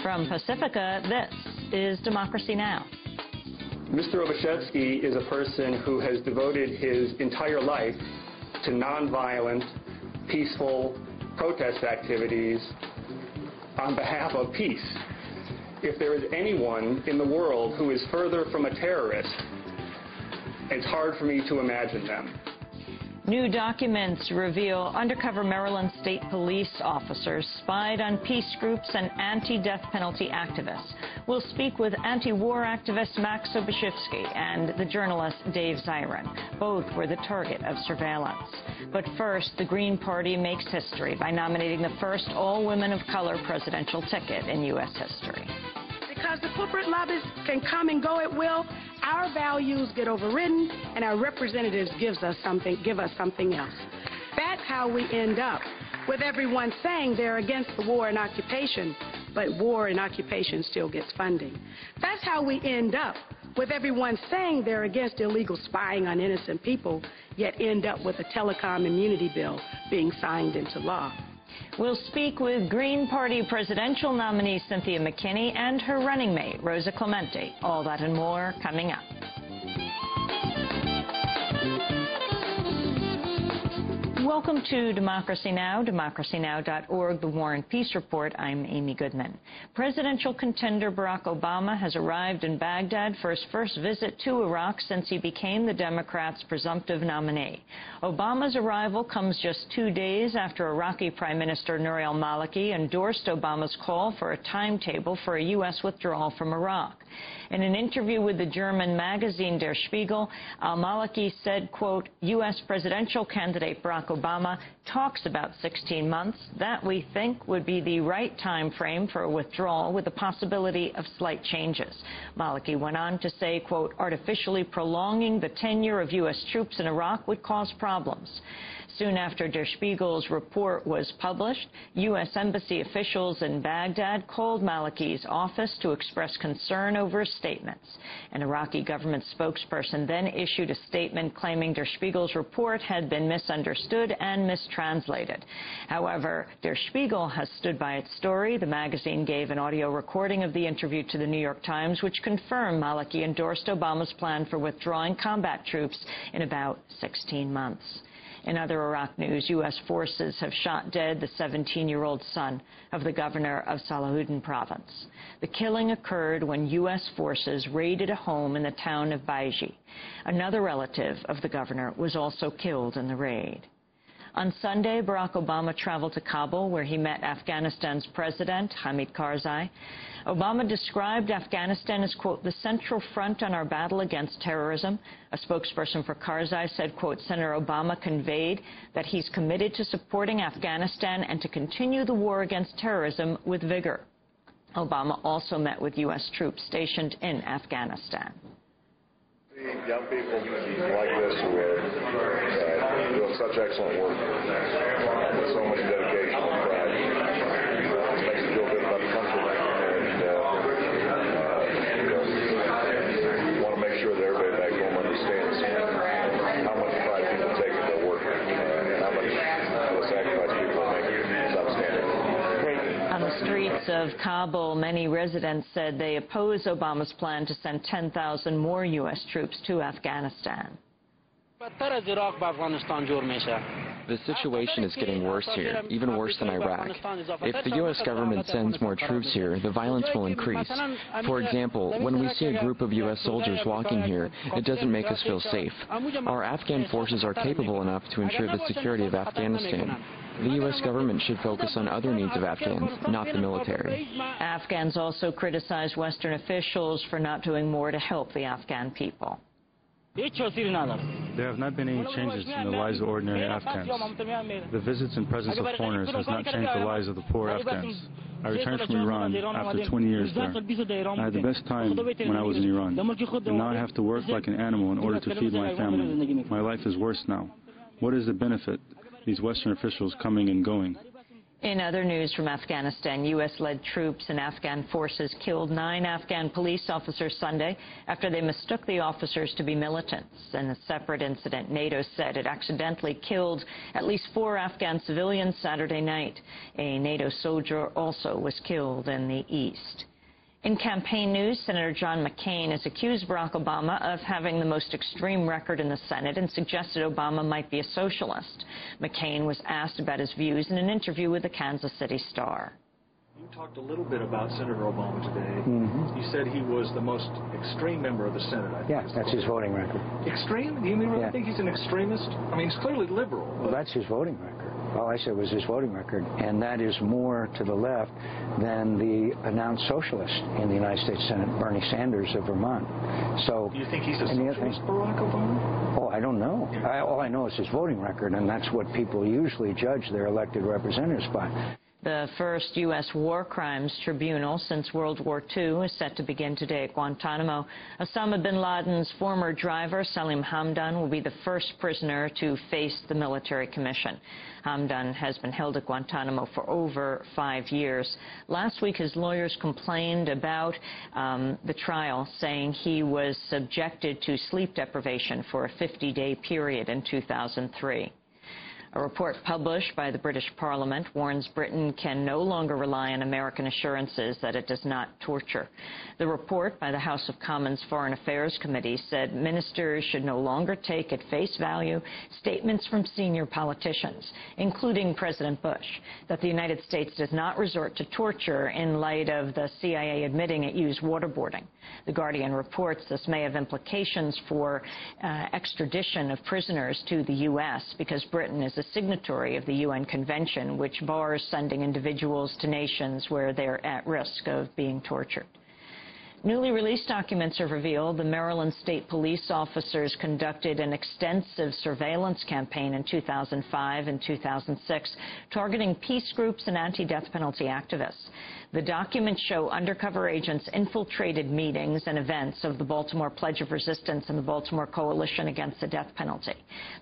From Pacifica, this is Democracy Now! Mr. Obashevsky is a person who has devoted his entire life to nonviolent, peaceful protest activities on behalf of peace. If there is anyone in the world who is further from a terrorist, it's hard for me to imagine them. New documents reveal undercover Maryland State Police officers spied on peace groups and anti-death penalty activists. We'll speak with anti-war activist Max Obashevsky and the journalist Dave Zirin. Both were the target of surveillance. But first, the Green Party makes history by nominating the first all-women of color presidential ticket in U.S. history. Because the corporate lobbyists can come and go at will, our values get overridden, and our representatives give us something else. That's how we end up with everyone saying they're against the war and occupation, but war and occupation still gets funding. That's how we end up with everyone saying they're against illegal spying on innocent people, yet end up with a telecom immunity bill being signed into law. We'll speak with Green Party presidential nominee Cynthia McKinney and her running mate, Rosa Clemente. All that and more coming up. Welcome to Democracy Now!, democracynow.org, the War and Peace Report. I'm Amy Goodman. Presidential contender Barack Obama has arrived in Baghdad for his first visit to Iraq since he became the Democrats' presumptive nominee. Obama's arrival comes just 2 days after Iraqi Prime Minister Nouri al-Maliki endorsed Obama's call for a timetable for a U.S. withdrawal from Iraq. In an interview with the German magazine Der Spiegel, al-Maliki said, quote, U.S. presidential candidate Barack Obama talks about 16 months. That, we think, would be the right time frame for a withdrawal with the possibility of slight changes. Maliki went on to say, quote, artificially prolonging the tenure of U.S. troops in Iraq would cause problems. Soon after Der Spiegel's report was published, U.S. embassy officials in Baghdad called Maliki's office to express concern over his statements. An Iraqi government spokesperson then issued a statement claiming Der Spiegel's report had been misunderstood and mistranslated. However, Der Spiegel has stood by its story. The magazine gave an audio recording of the interview to the New York Times, which confirmed Maliki endorsed Obama's plan for withdrawing combat troops in about 16 months. In other Iraq news, U.S. forces have shot dead the 17-year-old son of the governor of Salahuddin province. The killing occurred when U.S. forces raided a home in the town of Baiji. Another relative of the governor was also killed in the raid. On Sunday, Barack Obama traveled to Kabul, where he met Afghanistan's president, Hamid Karzai. Obama described Afghanistan as, quote, the central front on our battle against terrorism. A spokesperson for Karzai said, quote, Senator Obama conveyed that he's committed to supporting Afghanistan and to continue the war against terrorism with vigor. Obama also met with U.S. troops stationed in Afghanistan. Young people like this who are doing such excellent work with so much dedication and pride. It makes me feel good about the country, and want to make sure that everybody back home understands how much pride people take in their work and how much the sacrifice people make is outstanding. On the streets of Kabul, many residents said they oppose Obama's plan to send 10,000 more U.S. troops to Afghanistan. The situation is getting worse here, even worse than Iraq. If the U.S. government sends more troops here, the violence will increase. For example, when we see a group of U.S. soldiers walking here, it doesn't make us feel safe. Our Afghan forces are capable enough to ensure the security of Afghanistan. The U.S. government should focus on other needs of Afghans, not the military. Afghans also criticized Western officials for not doing more to help the Afghan people. There have not been any changes in the lives of ordinary Afghans. The visits and presence of foreigners has not changed the lives of the poor Afghans. I returned from Iran after 20 years there. I had the best time when I was in Iran, and now I have to work like an animal in order to feed my family. My life is worse now. What is the benefit? These Western officials coming and going. In other news from Afghanistan, U.S.-led troops and Afghan forces killed 9 Afghan police officers Sunday after they mistook the officers to be militants. In a separate incident, NATO said it accidentally killed at least 4 Afghan civilians Saturday night. A NATO soldier also was killed in the east. In campaign news, Senator John McCain has accused Barack Obama of having the most extreme record in the Senate and suggested Obama might be a socialist. McCain was asked about his views in an interview with the Kansas City Star. You talked a little bit about Senator Obama today. You said he was the most extreme member of the Senate. Yeah, that's his voting record. Extreme? Do you really think he's an extremist? I mean, he's clearly liberal. Well, that's his voting record. All I said was his voting record, and that is more to the left than the announced socialist in the United States Senate, Bernie Sanders of Vermont. So, do you think he's a socialist, Barack Obama? Oh, I don't know. All I know is his voting record, and that's what people usually judge their elected representatives by. The first U.S. war crimes tribunal since World War II is set to begin today at Guantanamo. Osama bin Laden's former driver, Salim Hamdan, will be the first prisoner to face the military commission. Hamdan has been held at Guantanamo for over 5 years. Last week, his lawyers complained about the trial, saying he was subjected to sleep deprivation for a 50-day period in 2003. A report published by the British Parliament warns Britain can no longer rely on American assurances that it does not torture. The report by the House of Commons Foreign Affairs Committee said ministers should no longer take at face value statements from senior politicians, including President Bush, that the United States does not resort to torture in light of the CIA admitting it used waterboarding. The Guardian reports this may have implications for extradition of prisoners to the U.S. because Britain is a signatory of the UN Convention, which bars sending individuals to nations where they're at risk of being tortured. Newly released documents have revealed the Maryland State Police officers conducted an extensive surveillance campaign in 2005 and 2006, targeting peace groups and anti-death penalty activists. The documents show undercover agents infiltrated meetings and events of the Baltimore Pledge of Resistance and the Baltimore Coalition Against the Death Penalty.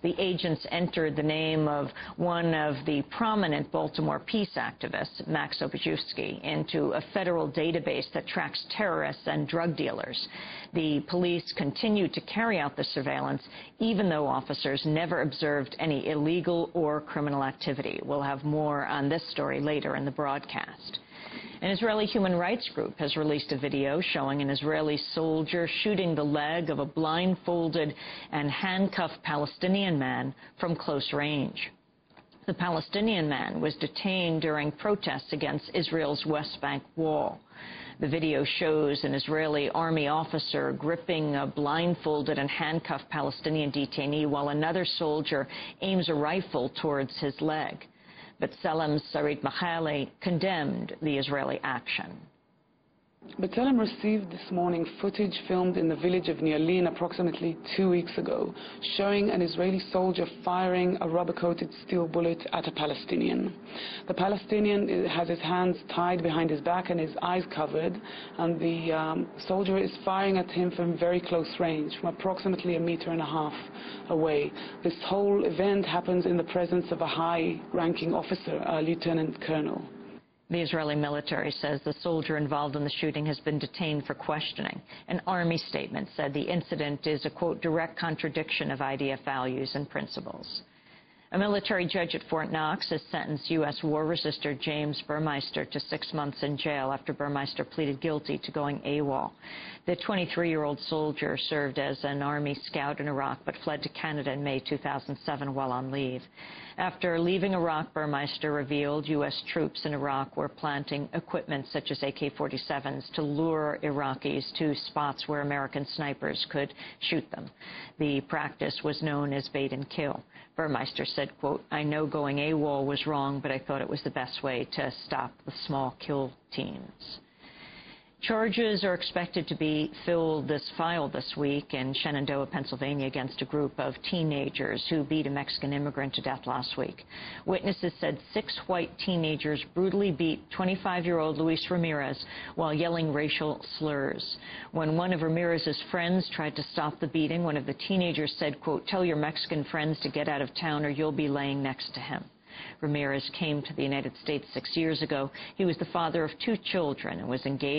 The agents entered the name of one of the prominent Baltimore peace activists, Max Obajewski, into a federal database that tracks terrorists and drug dealers. The police continued to carry out the surveillance, even though officers never observed any illegal or criminal activity. We'll have more on this story later in the broadcast. An Israeli human rights group has released a video showing an Israeli soldier shooting the leg of a blindfolded and handcuffed Palestinian man from close range. The Palestinian man was detained during protests against Israel's West Bank wall. The video shows an Israeli army officer gripping a blindfolded and handcuffed Palestinian detainee while another soldier aims a rifle towards his leg. B'Tselem Sarit Mihaeli condemned the Israeli action. B'Tselem received this morning footage filmed in the village of Nealin approximately 2 weeks ago, showing an Israeli soldier firing a rubber-coated steel bullet at a Palestinian. The Palestinian has his hands tied behind his back and his eyes covered, and the soldier is firing at him from very close range, from approximately 1.5 meters away. This whole event happens in the presence of a high-ranking officer, a lieutenant colonel. The Israeli military says the soldier involved in the shooting has been detained for questioning. An army statement said the incident is a, quote, direct contradiction of IDF values and principles. A military judge at Fort Knox has sentenced U.S. war resister James Burmeister to 6 months in jail after Burmeister pleaded guilty to going AWOL. The 23-year-old soldier served as an Army scout in Iraq but fled to Canada in May 2007 while on leave. After leaving Iraq, Burmeister revealed U.S. troops in Iraq were planting equipment such as AK-47s to lure Iraqis to spots where American snipers could shoot them. The practice was known as bait and kill. Burmeister said, quote, I know going AWOL was wrong, but I thought it was the best way to stop the small kill teams. Charges are expected to be filed this week in Shenandoah, Pennsylvania, against a group of teenagers who beat a Mexican immigrant to death last week. Witnesses said 6 white teenagers brutally beat 25-year-old Luis Ramirez while yelling racial slurs. When one of Ramirez's friends tried to stop the beating, one of the teenagers said, quote, tell your Mexican friends to get out of town or you'll be laying next to him. Ramirez came to the United States 6 years ago. He was the father of 2 children and was engaged